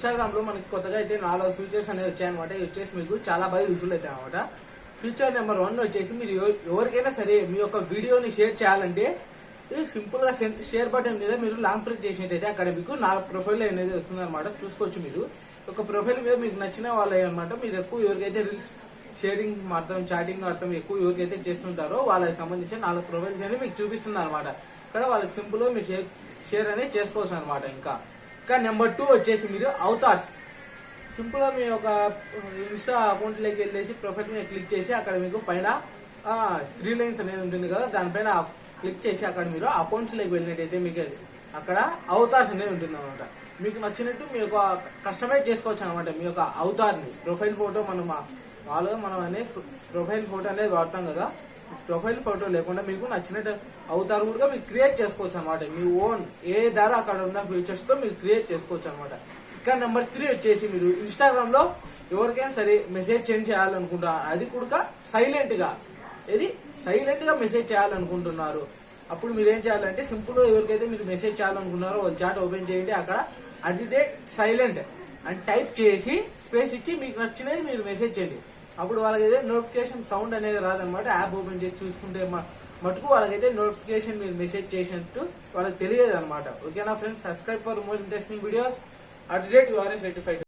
Instagram లో మనకి కొత్తగా అయితే 4 ఫీచర్స్ అనేది వచ్చాయన్నమాట. ఇవి వచ్చేసి మీకు చాలా బాగా యూస్ఫుల్ అవుతాయి అనమాట. ఫీచర్ నెంబర్ 1 వచ్చేసి మీరు ఎవరికైనా సరే మీ యొక్క వీడియోని షేర్ చేయాలంటే ఇది సింపుల్ గా షేర్ బటన్ మీద మీరు లాంగ్ ప్రెస్ చేసినట్టయితే అక్కడ మీకు 4 ప్రొఫైల్ అనేది వస్తుంది అనమాట. చూసుకోవచ్చు. మీరు ఒక ప్రొఫైల్ మీద మీకు నచ్చిన వాళ్ళు అనమాట. మీరు ఎక్కువ ఎవరికైతే రీల్స్ షేరింగ్ అర్థం చాటింగ్ అర్థం ఎక్కువ ఎవరికైతే చేస్తుంటారో వాళ్ళకి సంబంధించిన 4 ప్రొఫైల్స్ అనేవి మీకు చూపిస్తుంది అనమాట. ఇక్కడ వాళ్ళకి సింపుల్ గా మీరు షేర్ అనేది చేసుకోవచ్చు అనమాట. ఇంకా నెంబర్ 2 వచ్చేసి మీరు అవతార్స్. సింపుల్ గా మీ యొక్క ఇన్స్టా అకౌంట్ లోకి వెళ్ళేసి ప్రొఫైల్ మీద క్లిక్ చేసి అక్కడ మీకు పైన 3 లైన్స్ అనేది ఉంటుంది కదా, దానిపైన క్లిక్ చేసి అక్కడ మీరు అకౌంట్స్ లోకి వెళ్ళినట్టయితే మీకు అక్కడ అవతార్స్ అనేది ఉంటుంది అనమాట. మీకు నచ్చినట్టు మీ యొక్క కస్టమైజ్ చేసుకోవచ్చు అనమాట. మీ యొక్క అవతార్ ని ప్రొఫైల్ ఫోటో మనం అనేది ప్రొఫైల్ ఫోటో అనేది వాడతాం కదా, ప్రొఫైల్ ఫోటో లేకుండా మీకు నచ్చినట్టు అవతార్ కూడా మీకు క్రియేట్ చేసుకోవచ్చు అనమాట. మీ ఓన్ ఏ ధర అక్కడ ఉన్న ఫీచర్స్ తో మీరు క్రియేట్ చేసుకోవచ్చు అనమాట. ఇంకా నెంబర్ 3 వచ్చేసి మీరు ఇన్స్టాగ్రామ్ లో ఎవరికైనా సరే మెసేజ్ సెండ్ చేయాలనుకుంటారు, అది కూడా సైలెంట్ గా మెసేజ్ చేయాలనుకుంటున్నారు. అప్పుడు మీరు ఏం చేయాలంటే సింపుల్ గా ఎవరికైతే మీరు మెసేజ్ చేయాలనుకున్నారో వాళ్ళు చాట్ ఓపెన్ చేయండి. అక్కడ అడిటేట్ సైలెంట్ అని టైప్ చేసి స్పేస్ ఇచ్చి మీకు నచ్చినది మీరు మెసేజ్ చేయండి. అప్పుడు వాళ్ళకైతే నోటిఫికేషన్ సౌండ్ అనేది రాదనమాట. యాప్ ఓపెన్ చేసి చూసుకుంటే మటుకు వాళ్ళకైతే నోటిఫికేషన్ మీరు మెసేజ్ చేసినట్టు వాళ్ళకి తెలియదు అనమాట. ఓకేనా friends, subscribe for more interesting videos. At the rate you are certified.